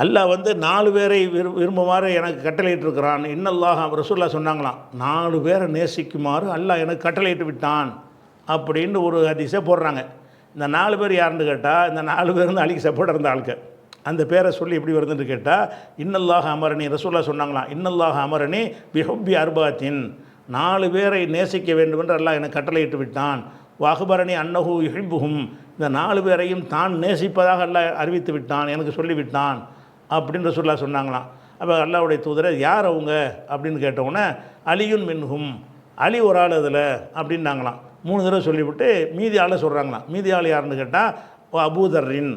அல்லாஹ் வந்து 4 பேரை விரும்புமாறு எனக்கு கட்டளையிட்டிருக்கிறான். இன்னல்லாஹ் ரசூலுல்லாஹ் சொன்னாங்களாம், 4 பேரை நேசிக்குமாறு அல்லாஹ் எனக்கு கட்டளையிட்டு விட்டான் அப்படின்னு ஒரு ஹதீஸை போடுறாங்க. இந்த 4 பேர் யாருன்னு கேட்டால், இந்த 4 பேர் வந்து அலிக்கு சப்போர்ட் இருந்த ஆளுக்கு. அந்த பேரை சொல்லி எப்படி வருதுன்னு கேட்டால், இன்னல்லாஹ் அமரணி, ரசூலுல்லாஹ் சொன்னாங்களாம், இன்னல்லாஹ் அமரணி பிஹுப்பி அர்பாத்தின், 4 பேரை நேசிக்க வேண்டும் என்று அல்லாஹ் எனக்கு கட்டளையிட்டு விட்டான். வஹ்பரணி அன்னஹு யுஹிப்புஹும், இந்த 4 பேரையும் தான் நேசிப்பதாக அல்லாஹ் அறிவித்து விட்டான், எனக்கு சொல்லிவிட்டான் அப்படின்னு ரசூலுல்லாஹ் சொன்னாங்களாம். அப்போ அல்லாஹ்வுடைய தூதரை யார் அவங்க அப்படின்னு கேட்டவுடனே, அலியுன் மின்ஹும், அலி ஒரு ஆள் அதில் அப்படின்னாங்களாம். 3 தடவை சொல்லிவிட்டு மீதி ஆளை சொல்கிறாங்களாம். மீதி ஆள் யாருன்னு கேட்டால், அபூதர்ரின்,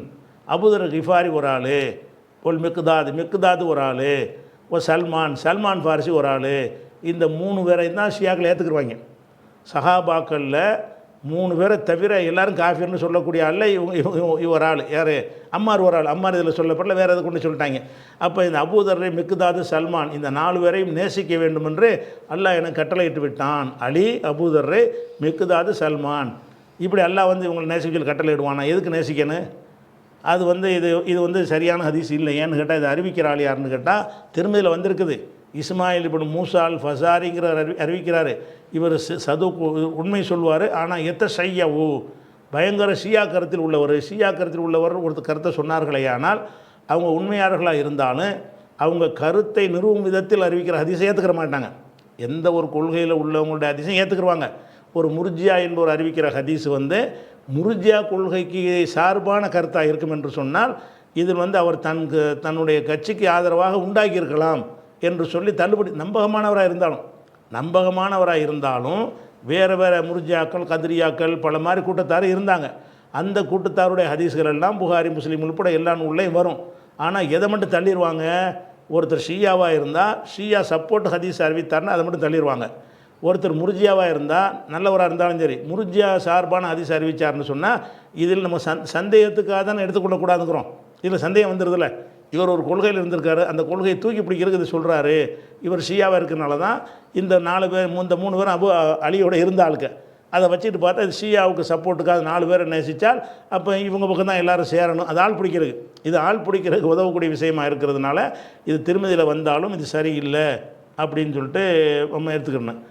அபூதர் கிஃபாரி ஒரு ஆள், ஒல் மிக்தாது ஒரு ஆள், சல்மான் ஃபாரிசி ஒரு ஆள். இந்த 3 பேரையும் தான் ஷியாக்கள் ஏற்றுக்குருவாங்க. சஹாபாக்களில் 3 பேரை தவிர எல்லாரும் காஃபிர்னு சொல்லக்கூடிய ஆள் இவர் ஆள். யார்? அம்மார் ஒரு ஆள். அம்மார் இதில் சொல்லப்படல, வேறு எதை கொண்டு சொல்லிட்டாங்க. அப்போ இந்த அபூதர்ரை, மிக்தாது, சல்மான், இந்த 4 பேரையும் நேசிக்க வேண்டும் என்று அல்லாஹ் எனக்கு கட்டளையிட்டு விட்டான். அலி, அபூதர்ரை, மிக்தாது, சல்மான், இப்படி அல்லாஹ் வந்து இவங்களை நேசிக்க கட்டளையிடுவானா? எதுக்கு நேசிக்கணும்? அது வந்து இது வந்து சரியான ஹதீஸ் இல்லை. ஏன்னு கேட்டால், இது அறிவிக்கிற ஆள் யாருன்னு கேட்டால் திருமதியில் வந்திருக்குது. இஸ்மாயில் இப்னு மூசா அல் ஃபசாரிங்கிற அறிவிக்கிறார். இவர் உண்மை சொல்வார், ஆனால் ஷையவு, பயங்கர ஷியா கருத்தில் உள்ளவர் ஒருத்தர் கருத்தை சொன்னார்களே, ஆனால் அவங்க உண்மையாளர்களாக இருந்தாலும் அவங்க கருத்தை நிறுவும் விதத்தில் அறிவிக்கிற ஹதீஸை ஏற்றுக்கிற மாட்டாங்க. எந்த ஒரு கொள்கையில் உள்ளவங்களுடைய ஹதீஸையும் ஏற்றுக்குருவாங்க. ஒரு முர்ஜியா என்பவர் அறிவிக்கிற ஹதீஸ் வந்து முர்ஜியா கொள்கைக்கு சார்பான கருத்தாக இருக்கும் என்று சொன்னால், இதில் வந்து அவர் தன்னுடைய கட்சிக்கு ஆதரவாக உண்டாக்கியிருக்கலாம் என்று சொல்லி தள்ளுபடி. நம்பகமானவராக இருந்தாலும் வேறு முர்ஜியாக்கள், கதிரியாக்கள், பல மாதிரி கூட்டத்தார் இருந்தாங்க. அந்த கூட்டத்தாருடைய ஹதீஸ்கள் எல்லாம் புகாரி, முஸ்லீம் உள்பட எல்லா நூல்லையும் வரும். ஆனால் எதை மட்டும் தள்ளிடுவாங்க? ஒருத்தர் ஷியாவாக இருந்தால், ஷியா சப்போர்ட் ஹதீஸ் அறிவித்தார்னா அதை மட்டும் தள்ளிடுவாங்க. ஒருத்தர் முர்ஜியாவாக இருந்தால், நல்லவராக இருந்தாலும் சரி, முர்ஜியா சார்பான ஹதீஸ் அறிவித்தார்னு சொன்னால், இதில் நம்ம சந்தேகத்துக்காக தானே எடுத்துக்கொள்ளக்கூடாதுங்கிறோம். இதில் சந்தேகம் வந்துடுதில்ல. இவர் ஒரு கொள்கையில் இருந்திருக்காரு, அந்த கொள்கையை தூக்கி பிடிக்கிறது இது சொல்கிறாரு. இவர் ஷியாவாக இருக்கிறனால தான் இந்த 4 பேர், இந்த 3 பேரும் அலியோட இருந்த ஆளுக்கு. அதை வச்சுட்டு பார்த்தா இது ஷியாவுக்கு சப்போர்ட்டுக்காக 4 பேரை நேசித்தால், அப்போ இவங்க பக்கம் தான் எல்லோரும் சேரணும். அது ஆள் பிடிக்கிறது. இது ஆள் பிடிக்கிறதுக்கு உதவக்கூடிய விஷயமா இருக்கிறதுனால இது திருமதியில் வந்தாலும் இது சரியில்லை அப்படின்னு சொல்லிட்டு நம்ம எடுத்துக்கணும்.